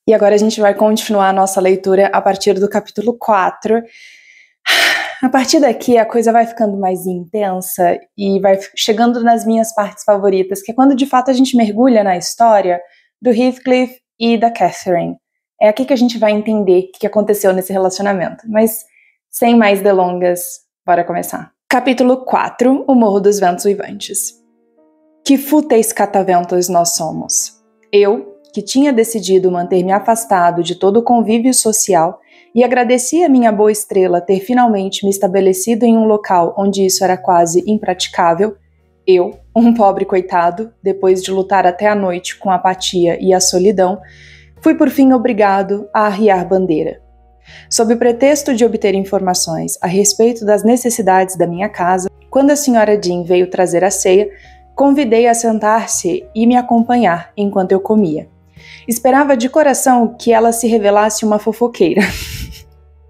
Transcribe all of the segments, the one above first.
E agora a gente vai continuar a nossa leitura a partir do capítulo 4. A partir daqui a coisa vai ficando mais intensa e vai chegando nas minhas partes favoritas, que é quando de fato a gente mergulha na história do Heathcliff e da Catherine. É aqui que a gente vai entender o que aconteceu nesse relacionamento. Mas sem mais delongas, bora começar. Capítulo 4, O Morro dos Ventos Uivantes. Que fúteis cataventos nós somos. Eu, que tinha decidido manter-me afastado de todo o convívio social e agradecia a minha boa estrela ter finalmente me estabelecido em um local onde isso era quase impraticável, eu, um pobre coitado, depois de lutar até a noite com a apatia e a solidão, fui por fim obrigado a arriar bandeira. Sob o pretexto de obter informações a respeito das necessidades da minha casa, quando a senhora Dean veio trazer a ceia, convidei a sentar-se e me acompanhar enquanto eu comia. Esperava de coração que ela se revelasse uma fofoqueira.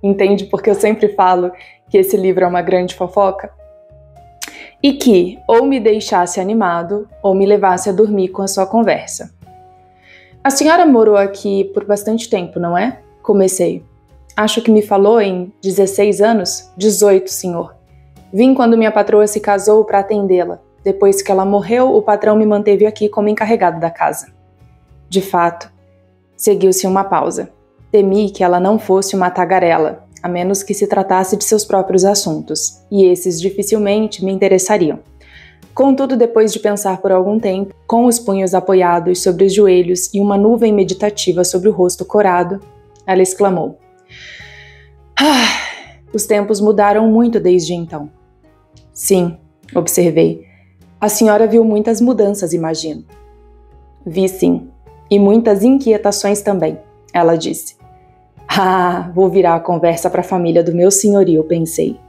Entende porque eu sempre falo que esse livro é uma grande fofoca? E que ou me deixasse animado ou me levasse a dormir com a sua conversa. A senhora morou aqui por bastante tempo, não é? Comecei. Acho que me falou em 16 anos? 18, senhor. Vim quando minha patroa se casou para atendê-la. Depois que ela morreu, o patrão me manteve aqui como encarregado da casa. De fato, seguiu-se uma pausa. Temi que ela não fosse uma tagarela, a menos que se tratasse de seus próprios assuntos, e esses dificilmente me interessariam. Contudo, depois de pensar por algum tempo, com os punhos apoiados sobre os joelhos e uma nuvem meditativa sobre o rosto corado, ela exclamou: os tempos mudaram muito desde então. Sim, observei. A senhora viu muitas mudanças, imagino. Vi sim, e muitas inquietações também, ela disse. Vou virar a conversa para a família do meu senhorio, pensei.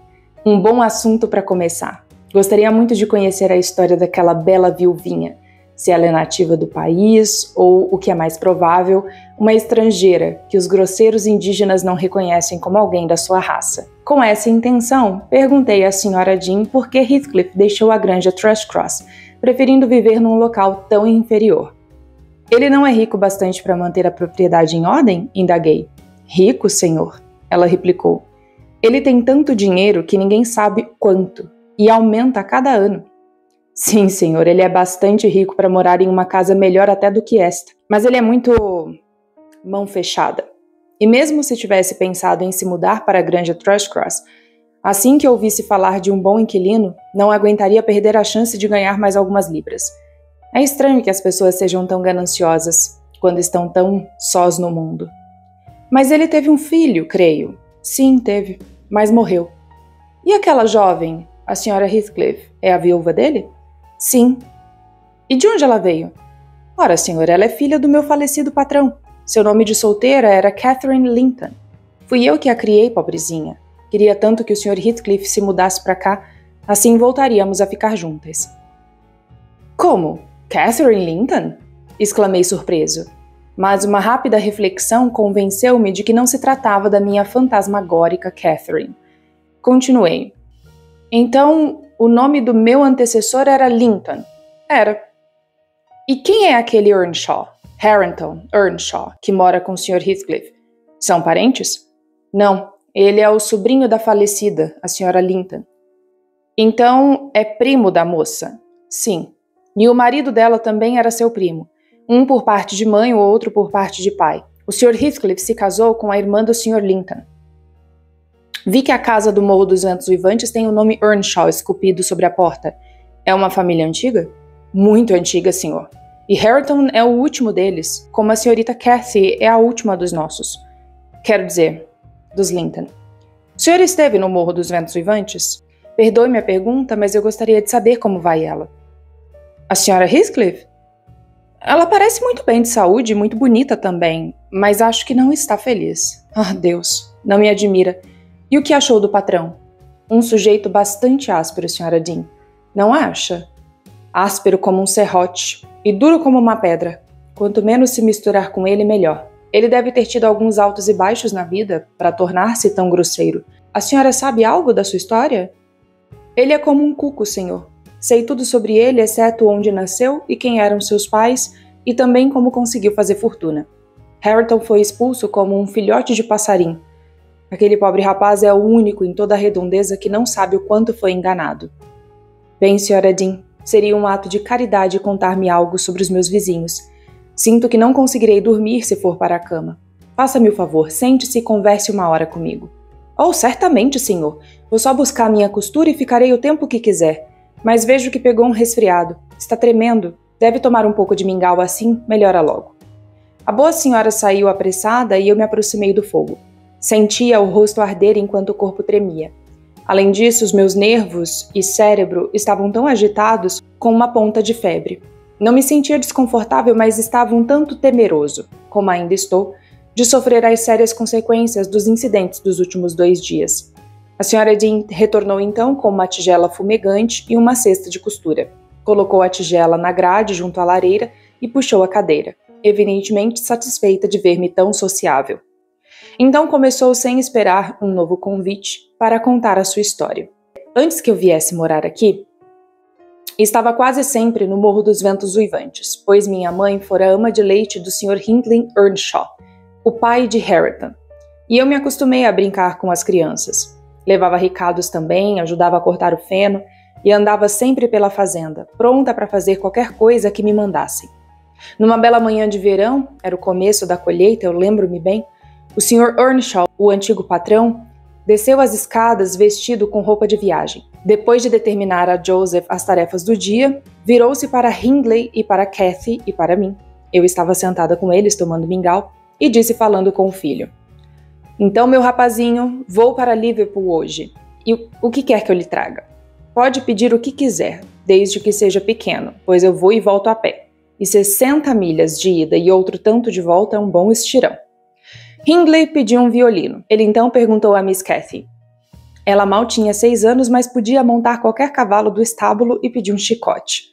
Um bom assunto para começar. Gostaria muito de conhecer a história daquela bela viuvinha, se ela é nativa do país ou, o que é mais provável, uma estrangeira que os grosseiros indígenas não reconhecem como alguém da sua raça. Com essa intenção, perguntei à senhora Dean por que Heathcliff deixou a granja Thrushcross, preferindo viver num local tão inferior. Ele não é rico bastante para manter a propriedade em ordem? Indaguei. Rico, senhor, ela replicou. Ele tem tanto dinheiro que ninguém sabe quanto, e aumenta a cada ano. Sim, senhor, ele é bastante rico para morar em uma casa melhor até do que esta, mas ele é muito mão fechada. E mesmo se tivesse pensado em se mudar para a granja Thrushcross, assim que ouvisse falar de um bom inquilino, não aguentaria perder a chance de ganhar mais algumas libras. É estranho que as pessoas sejam tão gananciosas quando estão tão sós no mundo. Mas ele teve um filho, creio. Sim, teve, mas morreu. E aquela jovem, a senhora Heathcliff, é a viúva dele? Sim. E de onde ela veio? Ora, senhor, ela é filha do meu falecido patrão. Seu nome de solteira era Catherine Linton. Fui eu que a criei, pobrezinha. Queria tanto que o senhor Heathcliff se mudasse para cá, assim voltaríamos a ficar juntas. Como? Catherine Linton? Exclamei surpreso. Mas uma rápida reflexão convenceu-me de que não se tratava da minha fantasmagórica Catherine. Continuei. Então, o nome do meu antecessor era Linton. Era. E quem é aquele Earnshaw? Harrington Earnshaw, que mora com o Sr. Heathcliff. São parentes? Não, ele é o sobrinho da falecida, a Sra. Linton. Então, é primo da moça? Sim. E o marido dela também era seu primo. Um por parte de mãe, o outro por parte de pai. O Sr. Heathcliff se casou com a irmã do Sr. Linton. Vi que a casa do Morro dos Ventos Uivantes tem o nome Earnshaw esculpido sobre a porta. É uma família antiga? Muito antiga, senhor. E Harrington é o último deles, como a senhorita Cathy é a última dos nossos. Quero dizer, dos Linton. O senhor esteve no Morro dos Ventos Uivantes? Perdoe-me a pergunta, mas eu gostaria de saber como vai ela. A senhora Heathcliff? Ela parece muito bem de saúde e muito bonita também, mas acho que não está feliz. Deus, não me admira. E o que achou do patrão? Um sujeito bastante áspero, Sra. Dean. Não acha? Áspero como um serrote e duro como uma pedra. Quanto menos se misturar com ele, melhor. Ele deve ter tido alguns altos e baixos na vida para tornar-se tão grosseiro. A senhora sabe algo da sua história? Ele é como um cuco, senhor. Sei tudo sobre ele, exceto onde nasceu e quem eram seus pais, e também como conseguiu fazer fortuna. Hareton foi expulso como um filhote de passarinho. Aquele pobre rapaz é o único em toda a redondeza que não sabe o quanto foi enganado. Bem, Sra. Dean, seria um ato de caridade contar-me algo sobre os meus vizinhos. Sinto que não conseguirei dormir se for para a cama. Faça-me o favor, sente-se e converse uma hora comigo. Oh, certamente, senhor. Vou só buscar minha costura e ficarei o tempo que quiser. Mas vejo que pegou um resfriado. Está tremendo. Deve tomar um pouco de mingau assim, melhora logo. A boa senhora saiu apressada e eu me aproximei do fogo. Sentia o rosto arder enquanto o corpo tremia. Além disso, os meus nervos e cérebro estavam tão agitados com uma ponta de febre. Não me sentia desconfortável, mas estava um tanto temeroso, como ainda estou, de sofrer as sérias consequências dos incidentes dos últimos 2 dias. A Sra. Dean retornou então com uma tigela fumegante e uma cesta de costura. Colocou a tigela na grade junto à lareira e puxou a cadeira, evidentemente satisfeita de ver-me tão sociável. Então começou sem esperar um novo convite para contar a sua história. Antes que eu viesse morar aqui, estava quase sempre no Morro dos Ventos Uivantes, pois minha mãe fora ama de leite do Sr. Hindley Earnshaw, o pai de Hareton, e eu me acostumei a brincar com as crianças. Levava recados também, ajudava a cortar o feno e andava sempre pela fazenda, pronta para fazer qualquer coisa que me mandassem. Numa bela manhã de verão, era o começo da colheita, eu lembro-me bem, o Sr. Earnshaw, o antigo patrão, desceu as escadas vestido com roupa de viagem. Depois de determinar a Joseph as tarefas do dia, virou-se para Hindley e para Cathy e para mim. Eu estava sentada com eles tomando mingau e disse falando com o filho: "Então, meu rapazinho, vou para Liverpool hoje. E o que quer que eu lhe traga? Pode pedir o que quiser, desde que seja pequeno, pois eu vou e volto a pé. E 60 milhas de ida e outro tanto de volta é um bom estirão." Hindley pediu um violino. Ele então perguntou a Miss Cathy. Ela mal tinha 6 anos, mas podia montar qualquer cavalo do estábulo e pediu um chicote.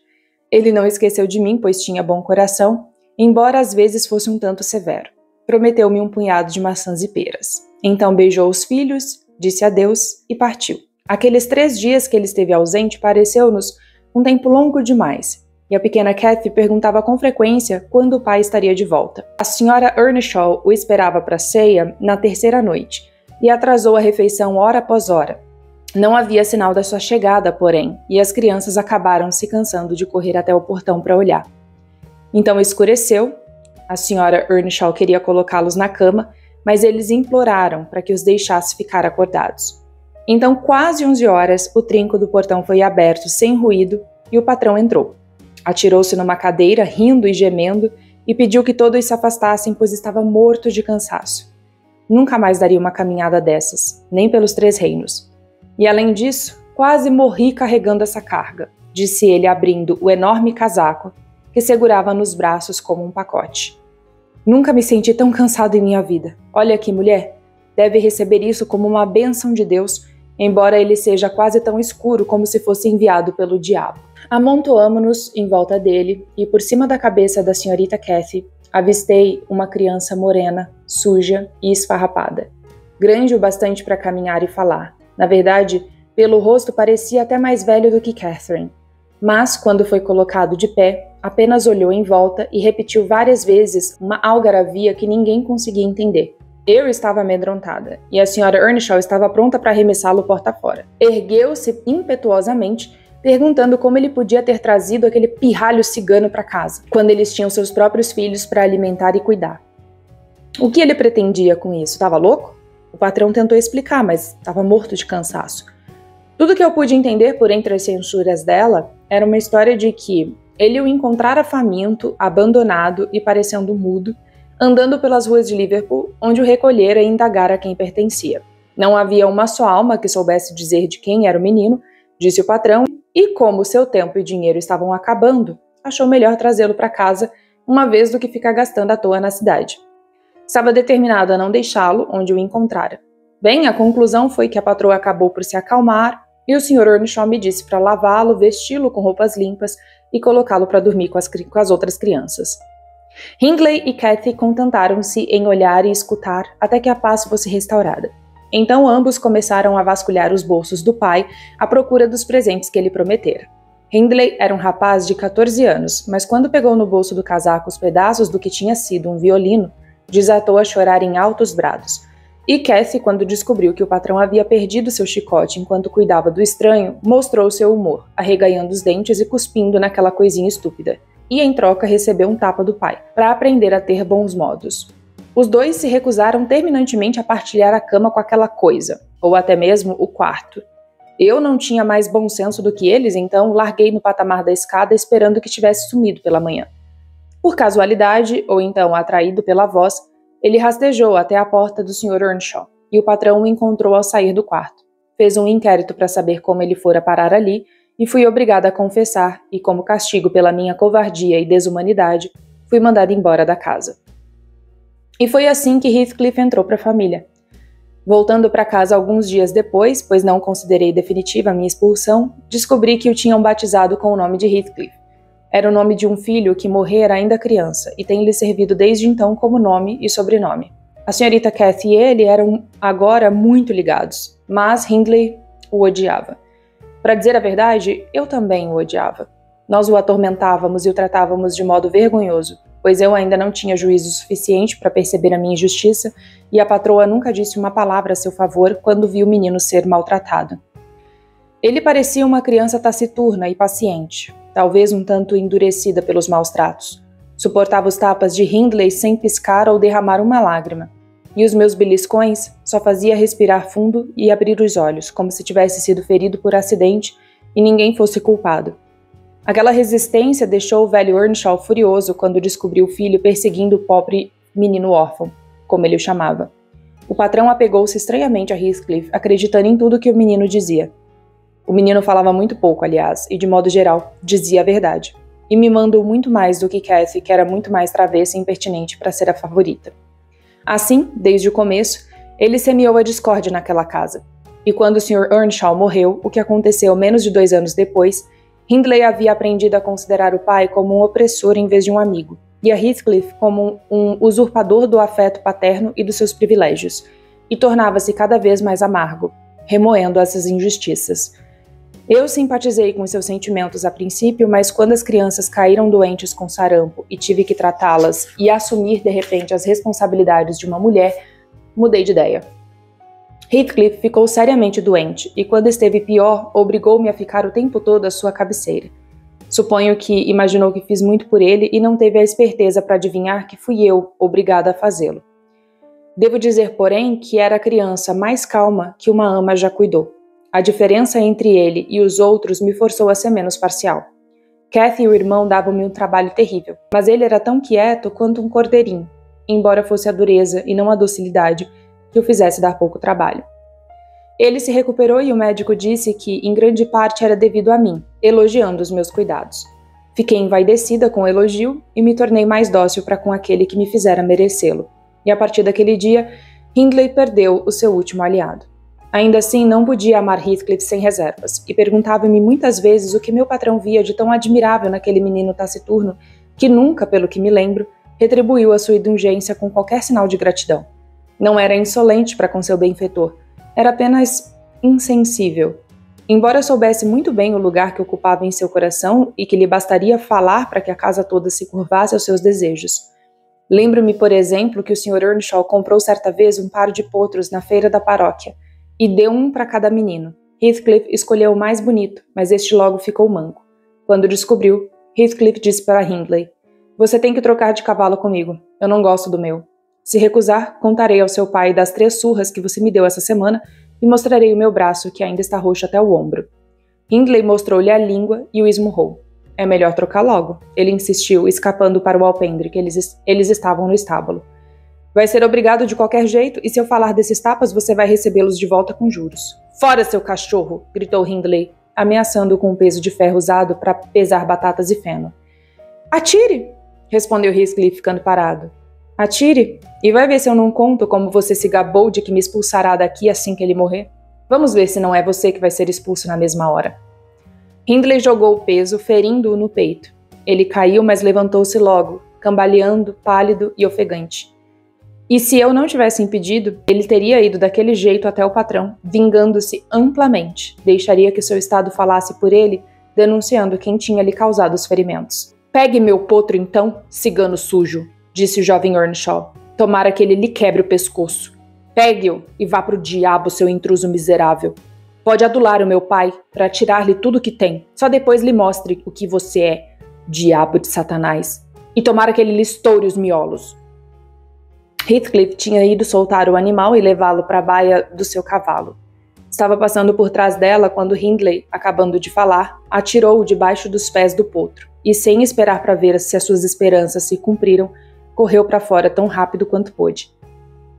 Ele não esqueceu de mim, pois tinha bom coração, embora às vezes fosse um tanto severo. Prometeu-me um punhado de maçãs e peras. Então beijou os filhos, disse adeus e partiu. Aqueles 3 dias que ele esteve ausente pareceu-nos um tempo longo demais, e a pequena Cathy perguntava com frequência quando o pai estaria de volta. A Sra. Earnshaw o esperava para a ceia na 3ª noite, e atrasou a refeição hora após hora. Não havia sinal da sua chegada, porém, e as crianças acabaram se cansando de correr até o portão para olhar. Então escureceu, a Sra. Earnshaw queria colocá-los na cama, mas eles imploraram para que os deixasse ficar acordados. Então, quase 11 horas, o trinco do portão foi aberto sem ruído e o patrão entrou. Atirou-se numa cadeira, rindo e gemendo, e pediu que todos se afastassem, pois estava morto de cansaço. Nunca mais daria uma caminhada dessas, nem pelos 3 reinos. E além disso, quase morri carregando essa carga, disse ele abrindo o enorme casaco que segurava nos braços como um pacote. Nunca me senti tão cansado em minha vida. Olha aqui, mulher, deve receber isso como uma bênção de Deus, embora ele seja quase tão escuro como se fosse enviado pelo diabo. Amontoamo-nos em volta dele e por cima da cabeça da senhorita Cathy avistei uma criança morena, suja e esfarrapada. Grande o bastante para caminhar e falar. Na verdade, pelo rosto parecia até mais velho do que Catherine. Mas, quando foi colocado de pé, apenas olhou em volta e repetiu várias vezes uma algaravia que ninguém conseguia entender. Eu estava amedrontada, e a Sra. Earnshaw estava pronta para arremessá-lo porta fora. Ergueu-se impetuosamente, perguntando como ele podia ter trazido aquele pirralho cigano para casa, quando eles tinham seus próprios filhos para alimentar e cuidar. O que ele pretendia com isso? Estava louco? O patrão tentou explicar, mas estava morto de cansaço. Tudo que eu pude entender por entre as censuras dela era uma história de que ele o encontrara faminto, abandonado e parecendo mudo, andando pelas ruas de Liverpool, onde o recolhera e indagara a quem pertencia. Não havia uma só alma que soubesse dizer de quem era o menino, disse o patrão, e como seu tempo e dinheiro estavam acabando, achou melhor trazê-lo para casa, uma vez do que ficar gastando à toa na cidade. Estava determinado a não deixá-lo onde o encontrara. Bem, a conclusão foi que a patroa acabou por se acalmar e o Sr. Earnshaw me disse para lavá-lo, vesti-lo com roupas limpas e colocá-lo para dormir com as outras crianças. Hindley e Cathy contentaram-se em olhar e escutar até que a paz fosse restaurada. Então ambos começaram a vasculhar os bolsos do pai à procura dos presentes que ele prometera. Hindley era um rapaz de 14 anos, mas quando pegou no bolso do casaco os pedaços do que tinha sido um violino, desatou a chorar em altos brados. E Kathy, quando descobriu que o patrão havia perdido seu chicote enquanto cuidava do estranho, mostrou seu humor, arreganhando os dentes e cuspindo naquela coisinha estúpida. E em troca recebeu um tapa do pai, para aprender a ter bons modos. Os dois se recusaram terminantemente a partilhar a cama com aquela coisa, ou até mesmo o quarto. Eu não tinha mais bom senso do que eles, então larguei no patamar da escada esperando que tivesse sumido pela manhã. Por casualidade, ou então atraído pela voz, ele rastejou até a porta do Sr. Earnshaw, e o patrão o encontrou ao sair do quarto. Fez um inquérito para saber como ele fora parar ali, e fui obrigada a confessar, e como castigo pela minha covardia e desumanidade, fui mandada embora da casa. E foi assim que Heathcliff entrou para a família. Voltando para casa alguns dias depois, pois não considerei definitiva a minha expulsão, descobri que o tinham batizado com o nome de Heathcliff. Era o nome de um filho que morrera ainda criança e tem lhe servido desde então como nome e sobrenome. A senhorita Kathy e ele eram agora muito ligados, mas Hindley o odiava. Para dizer a verdade, eu também o odiava. Nós o atormentávamos e o tratávamos de modo vergonhoso, pois eu ainda não tinha juízo suficiente para perceber a minha injustiça e a patroa nunca disse uma palavra a seu favor quando viu o menino ser maltratado. Ele parecia uma criança taciturna e paciente, talvez um tanto endurecida pelos maus tratos. Suportava os tapas de Hindley sem piscar ou derramar uma lágrima. E os meus beliscões só fazia respirar fundo e abrir os olhos, como se tivesse sido ferido por acidente e ninguém fosse culpado. Aquela resistência deixou o velho Earnshaw furioso quando descobriu o filho perseguindo o pobre menino órfão, como ele o chamava. O patrão apegou-se estranhamente a Heathcliff, acreditando em tudo que o menino dizia. O menino falava muito pouco, aliás, e de modo geral, dizia a verdade. E me mandou muito mais do que Kathy, que era muito mais travessa e impertinente para ser a favorita. Assim, desde o começo, ele semeou a discórdia naquela casa. E quando o Sr. Earnshaw morreu, o que aconteceu menos de 2 anos depois, Hindley havia aprendido a considerar o pai como um opressor em vez de um amigo, e a Heathcliff como um usurpador do afeto paterno e dos seus privilégios, e tornava-se cada vez mais amargo, remoendo essas injustiças. Eu simpatizei com seus sentimentos a princípio, mas quando as crianças caíram doentes com sarampo e tive que tratá-las e assumir de repente as responsabilidades de uma mulher, mudei de ideia. Heathcliff ficou seriamente doente e quando esteve pior, obrigou-me a ficar o tempo todo à sua cabeceira. Suponho que imaginou que fiz muito por ele e não teve a esperteza para adivinhar que fui eu obrigada a fazê-lo. Devo dizer, porém, que era a criança mais calma que uma ama já cuidou. A diferença entre ele e os outros me forçou a ser menos parcial. Kathy e o irmão davam-me um trabalho terrível, mas ele era tão quieto quanto um cordeirinho, embora fosse a dureza e não a docilidade que o fizesse dar pouco trabalho. Ele se recuperou e o médico disse que, em grande parte, era devido a mim, elogiando os meus cuidados. Fiquei envaidecida com o elogio e me tornei mais dócil para com aquele que me fizera merecê-lo. E a partir daquele dia, Hindley perdeu o seu último aliado. Ainda assim, não podia amar Heathcliff sem reservas, e perguntava-me muitas vezes o que meu patrão via de tão admirável naquele menino taciturno que nunca, pelo que me lembro, retribuiu a sua indulgência com qualquer sinal de gratidão. Não era insolente para com seu benfeitor, era apenas insensível. Embora soubesse muito bem o lugar que ocupava em seu coração e que lhe bastaria falar para que a casa toda se curvasse aos seus desejos. Lembro-me, por exemplo, que o Sr. Earnshaw comprou certa vez um par de potros na feira da paróquia, e deu um para cada menino. Heathcliff escolheu o mais bonito, mas este logo ficou manco. Quando descobriu, Heathcliff disse para Hindley: "Você tem que trocar de cavalo comigo. Eu não gosto do meu. Se recusar, contarei ao seu pai das 3 surras que você me deu essa semana e mostrarei o meu braço, que ainda está roxo até o ombro." Hindley mostrou-lhe a língua e o esmurrou. "É melhor trocar logo", ele insistiu, escapando para o alpendre, que eles estavam no estábulo. "Vai ser obrigado de qualquer jeito, e se eu falar desses tapas, você vai recebê-los de volta com juros." "Fora, seu cachorro!" gritou Hindley, ameaçando com um peso de ferro usado para pesar batatas e feno. "Atire!" respondeu Heathcliff, ficando parado. "Atire, e vai ver se eu não conto como você se gabou de que me expulsará daqui assim que ele morrer. Vamos ver se não é você que vai ser expulso na mesma hora." Hindley jogou o peso, ferindo-o no peito. Ele caiu, mas levantou-se logo, cambaleando, pálido e ofegante. E se eu não tivesse impedido, ele teria ido daquele jeito até o patrão, vingando-se amplamente. Deixaria que seu estado falasse por ele, denunciando quem tinha lhe causado os ferimentos. "Pegue meu potro então, cigano sujo", disse o jovem Earnshaw. Tomara que ele lhe quebre o pescoço. Pegue-o e vá pro diabo, seu intruso miserável. Pode adular o meu pai para tirar-lhe tudo o que tem. Só depois lhe mostre o que você é, diabo de Satanás. E tomara que ele lhe estoure os miolos. Heathcliff tinha ido soltar o animal e levá-lo para a baia do seu cavalo. Estava passando por trás dela quando Hindley, acabando de falar, atirou-o debaixo dos pés do potro e, sem esperar para ver se as suas esperanças se cumpriram, correu para fora tão rápido quanto pôde.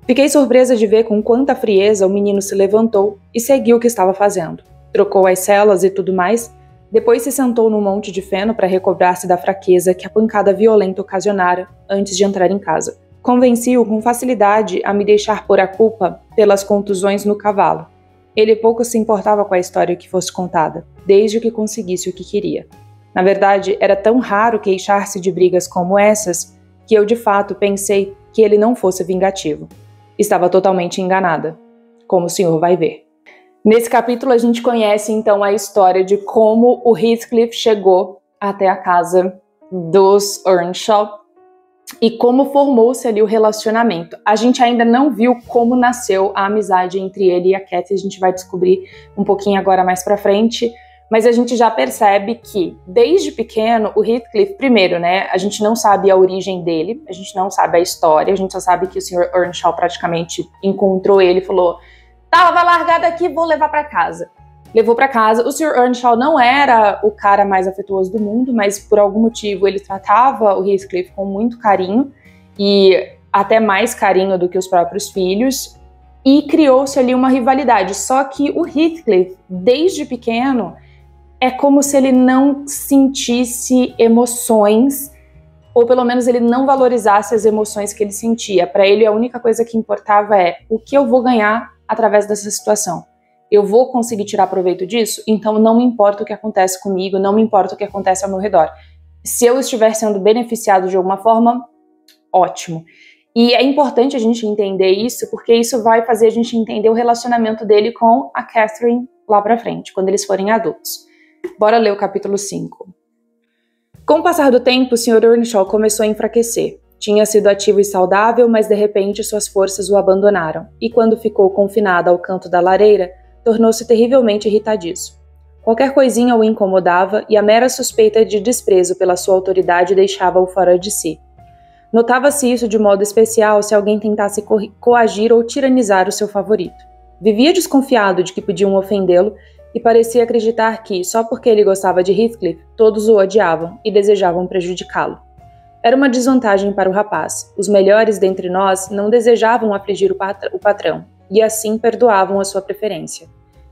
Fiquei surpresa de ver com quanta frieza o menino se levantou e seguiu o que estava fazendo. Trocou as celas e tudo mais, depois se sentou num monte de feno para recobrar-se da fraqueza que a pancada violenta ocasionara antes de entrar em casa. Convenci-o com facilidade a me deixar pôr a culpa pelas contusões no cavalo. Ele pouco se importava com a história que fosse contada, desde que conseguisse o que queria. Na verdade, era tão raro queixar-se de brigas como essas, que eu de fato pensei que ele não fosse vingativo. Estava totalmente enganada, como o senhor vai ver. Nesse capítulo a gente conhece então a história de como o Heathcliff chegou até a casa dos Earnshaw e como formou-se ali o relacionamento. A gente ainda não viu como nasceu a amizade entre ele e a Cathy, a gente vai descobrir um pouquinho agora mais pra frente, mas a gente já percebe que, desde pequeno, o Heathcliff, primeiro, né, a gente não sabe a origem dele, a gente não sabe a história, a gente só sabe que o Sr. Earnshaw praticamente encontrou ele e falou: "Tava largado aqui, vou levar pra casa." Levou para casa. O Sr. Earnshaw não era o cara mais afetuoso do mundo, mas por algum motivo ele tratava o Heathcliff com muito carinho e até mais carinho do que os próprios filhos, e criou-se ali uma rivalidade. Só que o Heathcliff, desde pequeno, é como se ele não sentisse emoções, ou pelo menos ele não valorizasse as emoções que ele sentia. Para ele, a única coisa que importava é: o que eu vou ganhar através dessa situação? Eu vou conseguir tirar proveito disso? Então não me importa o que acontece comigo, não me importa o que acontece ao meu redor. Se eu estiver sendo beneficiado de alguma forma, ótimo. E é importante a gente entender isso, porque isso vai fazer a gente entender o relacionamento dele com a Catherine lá pra frente, quando eles forem adultos. Bora ler o capítulo 5. Com o passar do tempo, o Sr. Earnshaw começou a enfraquecer. Tinha sido ativo e saudável, mas de repente suas forças o abandonaram, e quando ficou confinado ao canto da lareira, tornou-se terrivelmente irritadiço. Qualquer coisinha o incomodava e a mera suspeita de desprezo pela sua autoridade deixava-o fora de si. Notava-se isso de modo especial se alguém tentasse coagir ou tiranizar o seu favorito. Vivia desconfiado de que podiam ofendê-lo e parecia acreditar que, só porque ele gostava de Heathcliff, todos o odiavam e desejavam prejudicá-lo. Era uma desvantagem para o rapaz. Os melhores dentre nós não desejavam afligir o patrão, e assim perdoavam a sua preferência.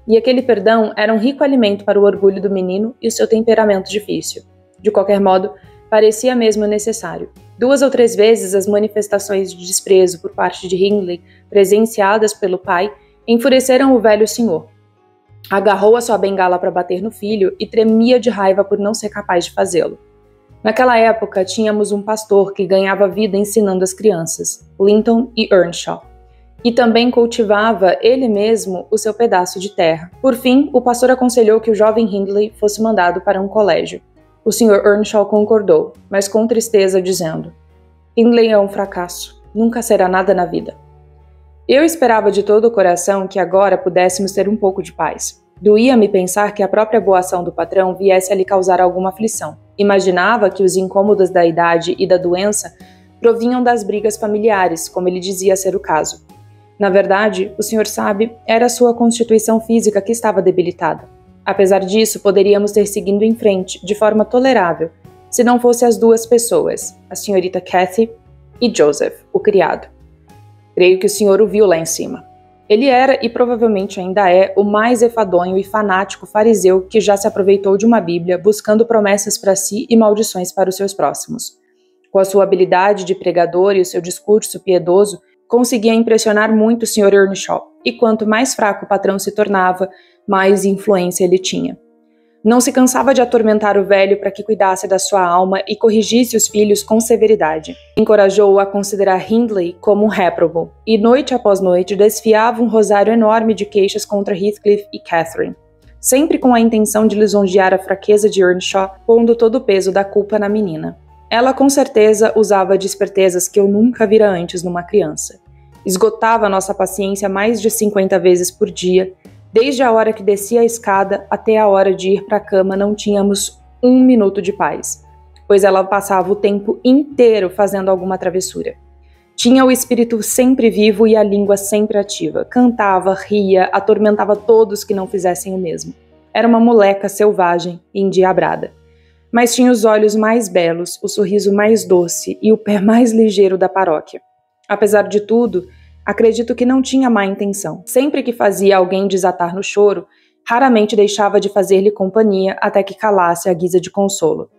E aquele perdão era um rico alimento para o orgulho do menino e o seu temperamento difícil. De qualquer modo, parecia mesmo necessário. 2 ou 3 vezes as manifestações de desprezo por parte de Hindley, presenciadas pelo pai, enfureceram o velho senhor. Agarrou a sua bengala para bater no filho e tremia de raiva por não ser capaz de fazê-lo. Naquela época, tínhamos um pastor que ganhava vida ensinando as crianças, Linton e Earnshaw, e também cultivava ele mesmo o seu pedaço de terra. Por fim, o pastor aconselhou que o jovem Hindley fosse mandado para um colégio. O Sr. Earnshaw concordou, mas com tristeza, dizendo: "Hindley é um fracasso. Nunca será nada na vida." Eu esperava de todo o coração que agora pudéssemos ter um pouco de paz. Doía-me pensar que a própria boa ação do patrão viesse a lhe causar alguma aflição. Imaginava que os incômodos da idade e da doença provinham das brigas familiares, como ele dizia ser o caso. Na verdade, o senhor sabe, era sua constituição física que estava debilitada. Apesar disso, poderíamos ter seguido em frente, de forma tolerável, se não fosse as 2 pessoas, a senhorita Cathy e Joseph, o criado. Creio que o senhor o viu lá em cima. Ele era, e provavelmente ainda é, o mais enfadonho e fanático fariseu que já se aproveitou de uma Bíblia, buscando promessas para si e maldições para os seus próximos. Com a sua habilidade de pregador e o seu discurso piedoso, conseguia impressionar muito o Sr. Earnshaw, e quanto mais fraco o patrão se tornava, mais influência ele tinha. Não se cansava de atormentar o velho para que cuidasse da sua alma e corrigisse os filhos com severidade. Encorajou-o a considerar Hindley como um réprobo, e noite após noite desfiava um rosário enorme de queixas contra Heathcliff e Catherine, sempre com a intenção de lisonjear a fraqueza de Earnshaw, pondo todo o peso da culpa na menina. Ela com certeza usava de espertezas que eu nunca vira antes numa criança. Esgotava nossa paciência mais de 50 vezes por dia. Desde a hora que descia a escada até a hora de ir para a cama não tínhamos um minuto de paz, pois ela passava o tempo inteiro fazendo alguma travessura. Tinha o espírito sempre vivo e a língua sempre ativa. Cantava, ria, atormentava todos que não fizessem o mesmo. Era uma moleca selvagem e endiabrada. Mas tinha os olhos mais belos, o sorriso mais doce e o pé mais ligeiro da paróquia. Apesar de tudo, acredito que não tinha má intenção. Sempre que fazia alguém desatar no choro, raramente deixava de fazer-lhe companhia até que calasse à guisa de consolo.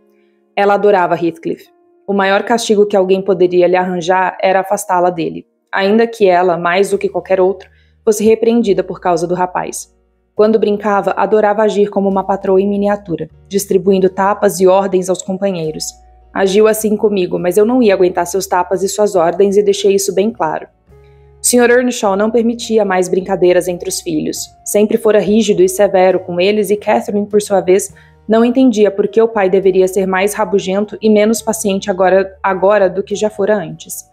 Ela adorava Heathcliff. O maior castigo que alguém poderia lhe arranjar era afastá-la dele, ainda que ela, mais do que qualquer outro, fosse repreendida por causa do rapaz. Quando brincava, adorava agir como uma patroa em miniatura, distribuindo tapas e ordens aos companheiros. Agiu assim comigo, mas eu não ia aguentar seus tapas e suas ordens e deixei isso bem claro. Sr. Earnshaw não permitia mais brincadeiras entre os filhos. Sempre fora rígido e severo com eles e Catherine, por sua vez, não entendia por que o pai deveria ser mais rabugento e menos paciente agora do que já fora antes.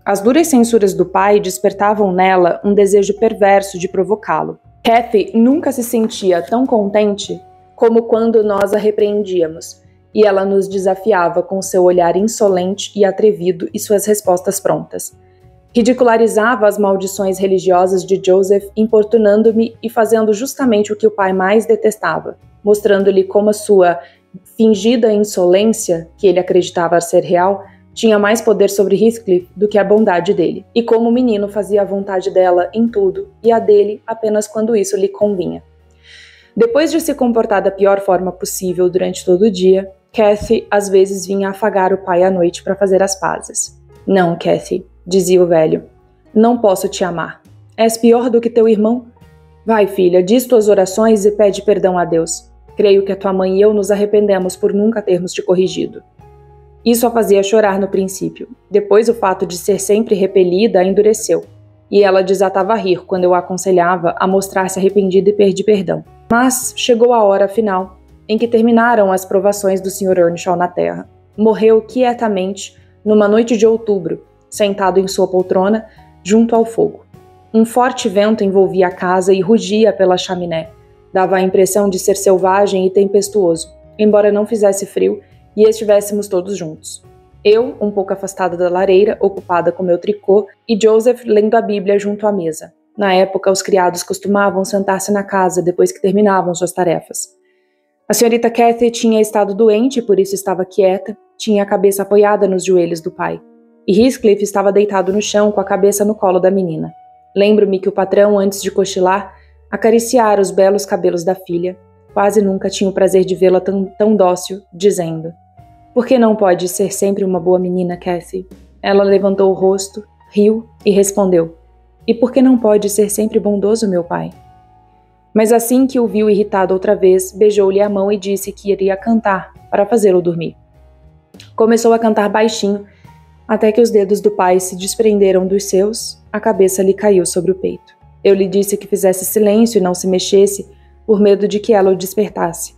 As duras censuras do pai despertavam nela um desejo perverso de provocá-lo. Cathy nunca se sentia tão contente como quando nós a repreendíamos, e ela nos desafiava com seu olhar insolente e atrevido e suas respostas prontas. Ridicularizava as maldições religiosas de Joseph, importunando-me e fazendo justamente o que o pai mais detestava, mostrando-lhe como a sua fingida insolência, que ele acreditava ser real, tinha mais poder sobre Heathcliff do que a bondade dele, e como o menino fazia a vontade dela em tudo e a dele apenas quando isso lhe convinha. Depois de se comportar da pior forma possível durante todo o dia, Cathy às vezes vinha afagar o pai à noite para fazer as pazes. Não, Cathy, dizia o velho, não posso te amar. És pior do que teu irmão? Vai, filha, diz tuas orações e pede perdão a Deus. Creio que a tua mãe e eu nos arrependemos por nunca termos te corrigido. Isso a fazia chorar no princípio. Depois o fato de ser sempre repelida a endureceu, e ela desatava a rir quando eu a aconselhava a mostrar-se arrependida e pedir perdão. Mas chegou a hora final, em que terminaram as provações do Sr. Earnshaw na terra. Morreu quietamente, numa noite de outubro, sentado em sua poltrona, junto ao fogo. Um forte vento envolvia a casa e rugia pela chaminé. Dava a impressão de ser selvagem e tempestuoso, embora não fizesse frio e estivéssemos todos juntos. Eu, um pouco afastada da lareira, ocupada com meu tricô, e Joseph lendo a Bíblia junto à mesa. Na época, os criados costumavam sentar-se na casa depois que terminavam suas tarefas. A senhorita Cathy tinha estado doente e por isso estava quieta, tinha a cabeça apoiada nos joelhos do pai. E Heathcliff estava deitado no chão com a cabeça no colo da menina. Lembro-me que o patrão, antes de cochilar, acariciara os belos cabelos da filha. Quase nunca tinha o prazer de vê-la tão dócil, dizendo: "Por que não pode ser sempre uma boa menina, Cathy?" Ela levantou o rosto, riu e respondeu: "E por que não pode ser sempre bondoso, meu pai?" Mas assim que o viu irritado outra vez, beijou-lhe a mão e disse que iria cantar para fazê-lo dormir. Começou a cantar baixinho, até que os dedos do pai se desprenderam dos seus, a cabeça lhe caiu sobre o peito. Eu lhe disse que fizesse silêncio e não se mexesse, por medo de que ela o despertasse.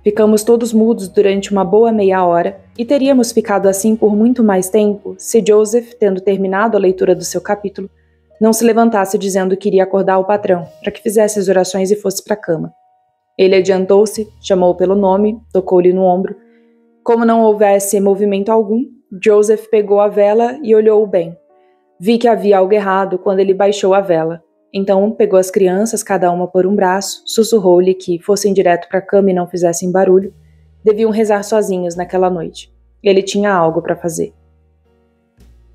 Ficamos todos mudos durante uma boa meia hora, e teríamos ficado assim por muito mais tempo se Joseph, tendo terminado a leitura do seu capítulo, não se levantasse dizendo que iria acordar o patrão, para que fizesse as orações e fosse para a cama. Ele adiantou-se, chamou-o pelo nome, tocou-lhe no ombro. Como não houvesse movimento algum, Joseph pegou a vela e olhou-o bem. Vi que havia algo errado quando ele baixou a vela. Então pegou as crianças, cada uma por um braço, sussurrou-lhe que fossem direto para a cama e não fizessem barulho. Deviam rezar sozinhos naquela noite. Ele tinha algo para fazer.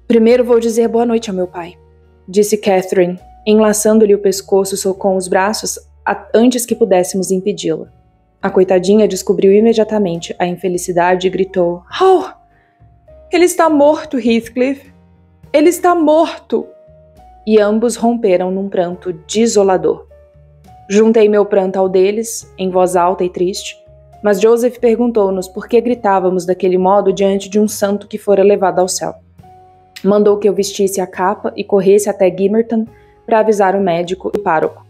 "Primeiro vou dizer boa noite ao meu pai", disse Catherine, enlaçando-lhe o pescoço com os braços antes que pudéssemos impedi-la. A coitadinha descobriu imediatamente a infelicidade e gritou: "Oh! Ele está morto, Heathcliff! Ele está morto!" E ambos romperam num pranto desolador. Juntei meu pranto ao deles, em voz alta e triste, mas Joseph perguntou-nos por que gritávamos daquele modo diante de um santo que fora levado ao céu. Mandou que eu vestisse a capa e corresse até Gimmerton para avisar o médico e o pároco.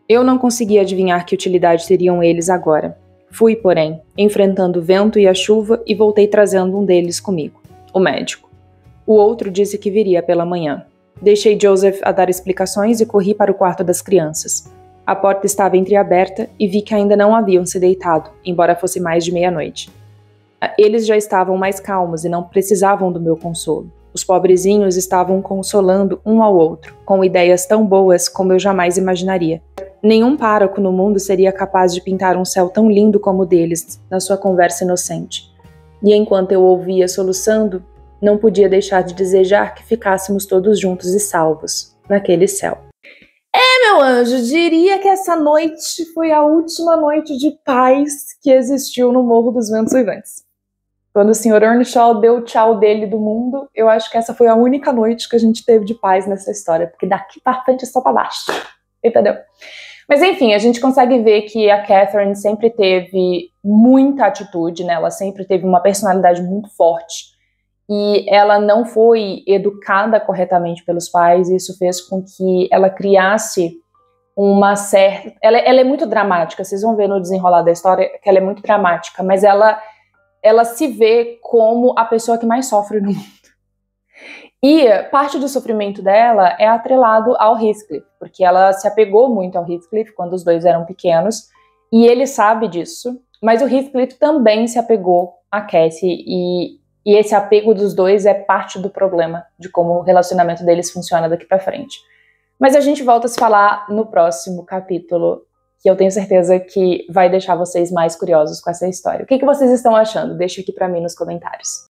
Eu não conseguia adivinhar que utilidade teriam eles agora. Fui, porém, enfrentando o vento e a chuva e voltei trazendo um deles comigo, o médico. O outro disse que viria pela manhã. Deixei Joseph a dar explicações e corri para o quarto das crianças. A porta estava entreaberta e vi que ainda não haviam se deitado, embora fosse mais de meia-noite. Eles já estavam mais calmos e não precisavam do meu consolo. Os pobrezinhos estavam consolando um ao outro, com ideias tão boas como eu jamais imaginaria. Nenhum pároco no mundo seria capaz de pintar um céu tão lindo como o deles, na sua conversa inocente. E enquanto eu ouvia soluçando, não podia deixar de desejar que ficássemos todos juntos e salvos, naquele céu. Meu anjo, diria que essa noite foi a última noite de paz que existiu no Morro dos Ventos Uivantes. Quando o Sr. Earnshaw deu o tchau dele do mundo, eu acho que essa foi a única noite que a gente teve de paz nessa história, porque daqui pra frente é só pra baixo, entendeu? Mas enfim, a gente consegue ver que a Catherine sempre teve muita atitude, né? Ela sempre teve uma personalidade muito forte e ela não foi educada corretamente pelos pais, e isso fez com que ela criasse uma certa... Ela é muito dramática, vocês vão ver no desenrolar da história que ela é muito dramática, mas ela se vê como a pessoa que mais sofre no mundo. E parte do sofrimento dela é atrelado ao Heathcliff, porque ela se apegou muito ao Heathcliff quando os dois eram pequenos, e ele sabe disso, mas o Heathcliff também se apegou a Cassie, e esse apego dos dois é parte do problema de como o relacionamento deles funciona daqui pra frente. Mas a gente volta a se falar no próximo capítulo, que eu tenho certeza que vai deixar vocês mais curiosos com essa história. O que vocês estão achando? Deixa aqui pra mim nos comentários.